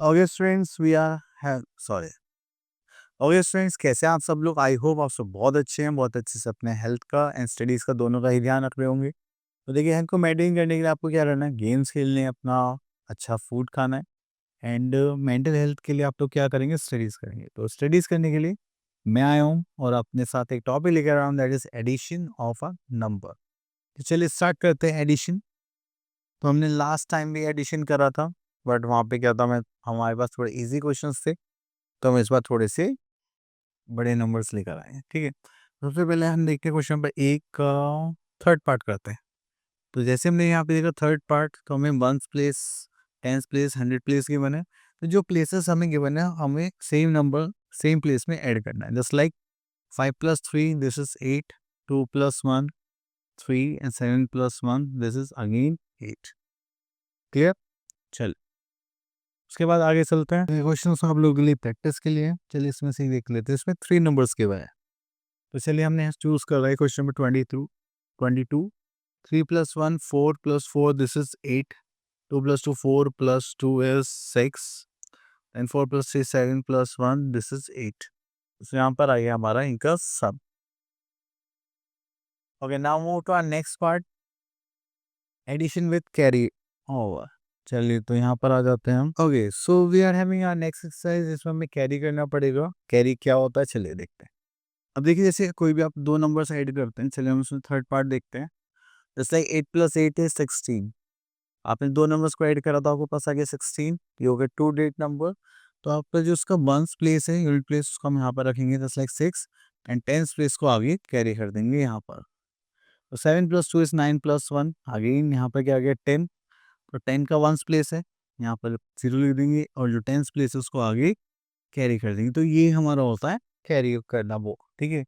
Okay students we are sorry okay students, कैसे हैं आप सब लोग? आई होप आप सब बहुत अच्छे हैं, बहुत अच्छे से अपने हेल्थ का एंड स्टडीज़ का दोनों का ही ध्यान रख रहे होंगे। तो देखिए, हेल्थ को मेंटेन करने के लिए आपको क्या करना है, गेम्स खेलने हैं, अपना अच्छा फूड खाना है एंड मेंटल हेल्थ के लिए आप लोग क्या करेंगे, स्टडीज़ करेंगे। तो स्टडीज़ करने के लिए मैं आया हूँ और अपने साथ एक टॉपिक लेकर आया हूँ, that is addition of a number. तो चलिए स्टार्ट करते हैं एडिशन। तो हमने लास्ट टाइम भी एडिशन करा था, बट वहाँ पे क्या था, मैं हमारे पास थोड़े ईज़ी क्वेश्चंस थे, तो हम इस बार थोड़े से बड़े नंबर्स लेकर आए हैं, ठीक है। सबसे पहले हम देखते हैं क्वेश्चन नंबर 1 का थर्ड पार्ट करते हैं। तो जैसे हमने यहाँ पे देखा थर्ड पार्ट, तो हमें ones place, tens place, hundred place given है। तो जो प्लेसेस हमें गिवन है, हमें सेम नंबर सेम प्लेस में ऐड करना है। Just like 5 + 3 this is 8, 2 + 1 3 and 7 + 1 this is again 8। Clear? चल, उसके बाद आगे चलते हैं। क्वेश्चन आप लोगों के लिए प्रैक्टिस के लिए, चलिए इसमें से देख लेते हैं। इसमें 3 नंबर्स के बाद, तो चलिए हमने चूज कर रहा है question number 22। 3 + 1 4 + 4 this is 8, 2 + 2 4 + 2 is 6 and 4 + 3 7 + 1 this is 8। तो यहाँ पर आ गया हमारा इनका सब। Okay, now move to our next part, addition with carry over. चलिए तो यहाँ पर आ जाते हैं हम। Okay, so we are having our next exercise, इसमें हमें कैरी करना पड़ेगा। कैरी क्या होता है, चलिए देखते हैं। अब देखिए, जैसे कोई भी आप दो नंबर्स ऐड करते हैं, चलिए हम उसमें थर्ड पार्ट देखते हैं। जैसे 8 + 8 इज 16। आपने दो नंबर्स को ऐड करा तो आपको पास आ गया 16, ये हो गया टू डिजिट नंबर। तो आपका जो उसका वंस प्लेस है, यूनिट प्लेस, उसको हम यहाँ पर रखेंगे just like 6 and tens place को आगे कैरी कर देंगे यहाँ पर। तो 7 + 2 इज 9 + 1, अगेन यहाँ पर क्या आ गया 10। तो 10 का वंस प्लेस है, यहाँ पर 0 लिख देंगे और जो टेंस प्लेस है उसको आगे कैरी कर देंगे। तो ये हमारा होता है कैरी करना, वो ठीक है।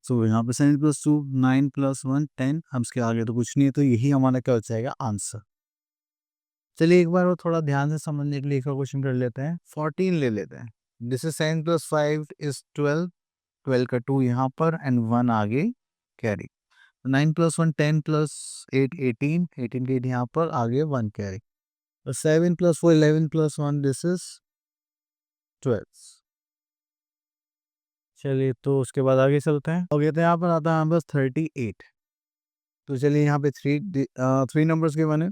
सो यहाँ पे 7 + 2 9 + 1 10, अब इसके आगे तो कुछ नहीं है, तो यही हमारा क्या हो जाएगा, आंसर। चलिए एक बार वो थोड़ा ध्यान से समझने के लिए एक क्वेश्चन कर लेते हैं। 14 ले लेते हैं। दिस इज 7 + 5 इज 12, 12 का 2 यहाँ पर एंड 1 आगे कैरी। 9 + 1 10 + 8 18, 18 के 8 यहाँ पर आगे 1 कैरी। तो 7 + 4 11 + 1 दिस इज 12। चलिए तो उसके बाद आगे चलते हैं। हो गया, तो यहाँ पर आता है नंबर 38। तो चलिए यहाँ पे थ्री नंबर्स के बने।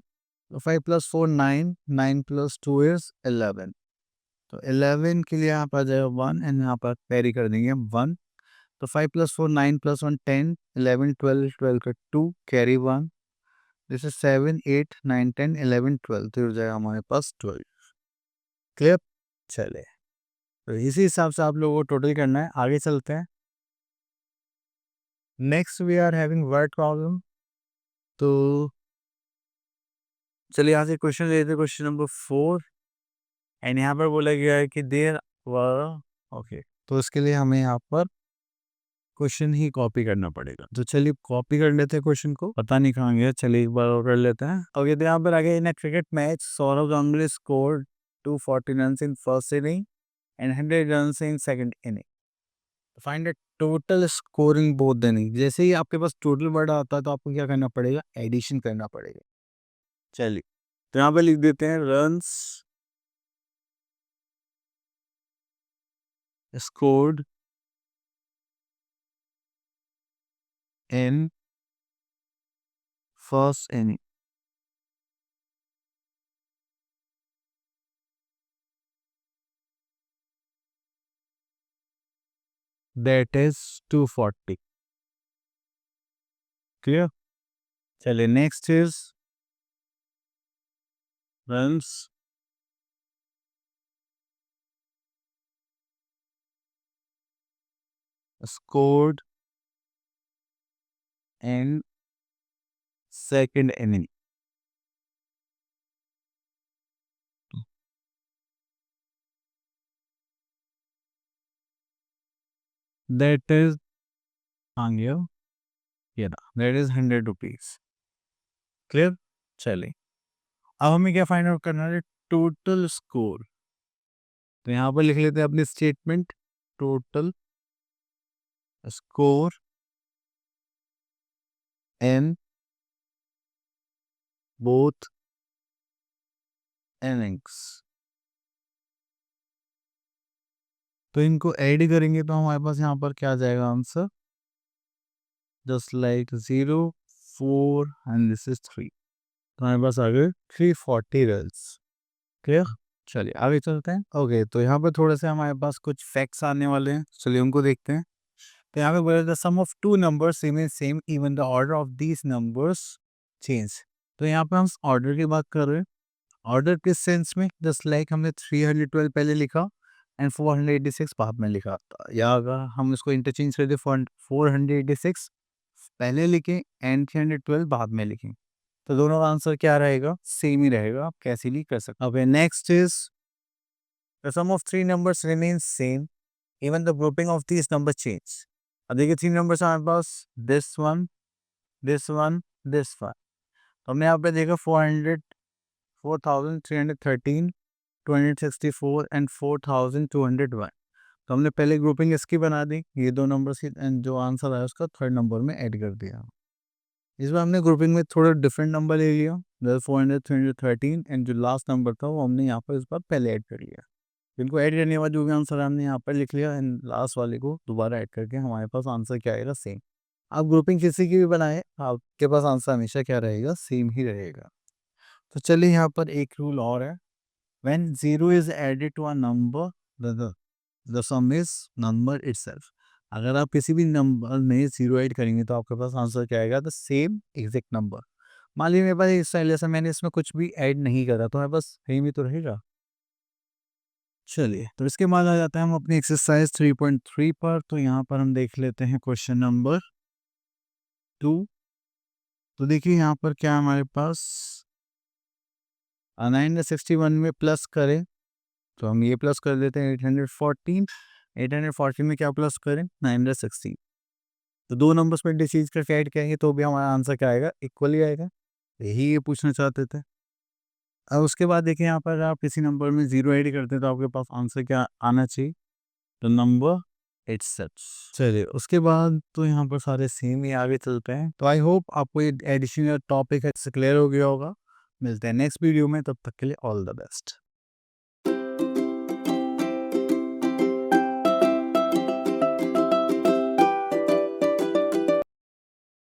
तो 5 + 4 9, 9 + 2 इज 11। तो 11 के लिए यहाँ पर आ जाएगा 1 एंड यहाँ पर कैरी कर देंगे 1। तो 5 + 4 9 + 1 10 11 12, 12 का 2 कैरी 1। दिस इज 7 8 9 10 11 12, तो हो जाएगा हमारे पास 12। क्लियर? चले, तो इसी हिसाब से आप लोगों को टोटल करना है। आगे चलते हैं। Next we are having word problem. तो चलिए यहाँ से क्वेश्चन लेते हैं, क्वेश्चन नंबर 4 एंड यहाँ पर बोला गया है कि देर वर, ओके, तो इसके लिए हमें यहाँ पर क्वेश्चन ही कॉपी करना पड़ेगा। तो चलिए कॉपी कर लेते हैं क्वेश्चन को, पता नहीं कहाँ गया, चलिए एक बार और कर लेते हैं। ओके, तो यहाँ पर आगे, in a cricket match Saurav Ganguly scored 240 run in first inning and 100 run in second inning. Find the total scoring both the inning. जैसे ही आपके पास टोटल वर्ड आता है तो आपको क्या करना पड़ेगा, एडिशन करना पड़ेगा। चलिए तो यहाँ पे लिख देते हैं, runs scored in first inning, that is 240। Clear? चलिए next is runs scored in second inning. That is Angyo. Yeah, that is 100 rupees. Clear? चलिए अब हमें क्या फाइंड आउट करना है, टोटल स्कोर। तो यहाँ पर लिख लेते हैं अपनी statement, total score in both innings. तो इनको ऐड करेंगे तो हमारे पास यहाँ पर क्या आ जाएगा answer, just like 0, 4 and this is 3। तो हमारे पास आ गए 340 रेल्स। क्लियर? चलिए आगे चलते हैं। ओके, तो यहाँ पर थोड़े से हमारे पास कुछ फैक्ट्स आने वाले हैं, चलिए उनको देखते हैं। तो यहाँ पे बोला the sum of two numbers remain same even the order of these numbers change. तो यहाँ पे हम ऑर्डर की बात कर रहे हैं। ऑर्डर किस सेंस में, जस्ट लाइक हमने 312 पहले लिखा एंड 486 बाद में लिखा था, या अगर हम इसको इंटरचेंज कर दे 486 पहले लिखें एंड 312 बाद में लिखें, तो दोनों का आंसर क्या रहेगा, सेम ही रहेगा, आप कैसे भी कर सकते हैं। अब next is the sum of three numbers remain same even the grouping of these number change. अब देखिए 3 नंबर्स हमारे पास, this one, this one, this one. तो हमने यहाँ पे देखा 400, 4313, 264 एंड 4201। तो हमने पहले ग्रुपिंग इसकी बना दी, ये दो नंबर्स की, एंड जो आंसर आया उसका थर्ड नंबर में ऐड कर दिया। इस बार हमने ग्रुपिंग में थोड़ा डिफरेंट नंबर ले लिया, 400, 313, एंड जो लास्ट नंबर था वो हमने यहाँ पर इस बार पहले ऐड कर लिया। इनको ऐड करने के बाद जो भी आंसर हमने यहाँ पर लिख लिया, एंड लास्ट वाले को दोबारा ऐड करके हमारे पास आंसर क्या आएगा, सेम। आप ग्रुपिंग किसी की भी बनाए, आपके पास आंसर हमेशा क्या रहेगा, सेम ही रहेगा। तो चलिए यहाँ पर एक रूल और है, when 0 is added to a number the sum is number itself. अगर आप किसी भी नंबर में 0 ऐड करेंगे तो आपके पास आंसर क्या आएगा, द सेम एग्जैक्ट नंबर। मान लीजिए मेरे पास इस स्टाइल से मैंने इसमें कुछ भी ऐड नहीं करा, तो मेरे पास सेम ही तो रहेगा। चलिए, तो इसके बाद आ जाते हैं हम अपनी एक्सरसाइज 3.3 पर। तो यहाँ पर हम देख लेते हैं क्वेश्चन नंबर 2। तो देखिए यहाँ पर क्या हमारे पास 961 में प्लस करें तो हम ये प्लस कर देते हैं 814। 814 में क्या प्लस करें, 916। तो दो नंबर्स में डिसीज करके ऐड करेंगे तो भी हमारा आंसर क्या आएगा, इक्वली आएगा। यही ये पूछना चाहते थे। अब उसके बाद देखिए यहाँ पर आप किसी नंबर में 0 ऐड करते हैं तो आपके पास आंसर क्या आना चाहिए, तो नंबर इटसेल्फ। चलिए उसके बाद तो यहाँ पर सारे सेम ही, आगे चलते हैं। तो आई होप आपको ये एडिशनल टॉपिक है क्लियर हो गया होगा। मिलते हैं नेक्स्ट वीडियो में, तब तक के लिए ऑल द बेस्ट।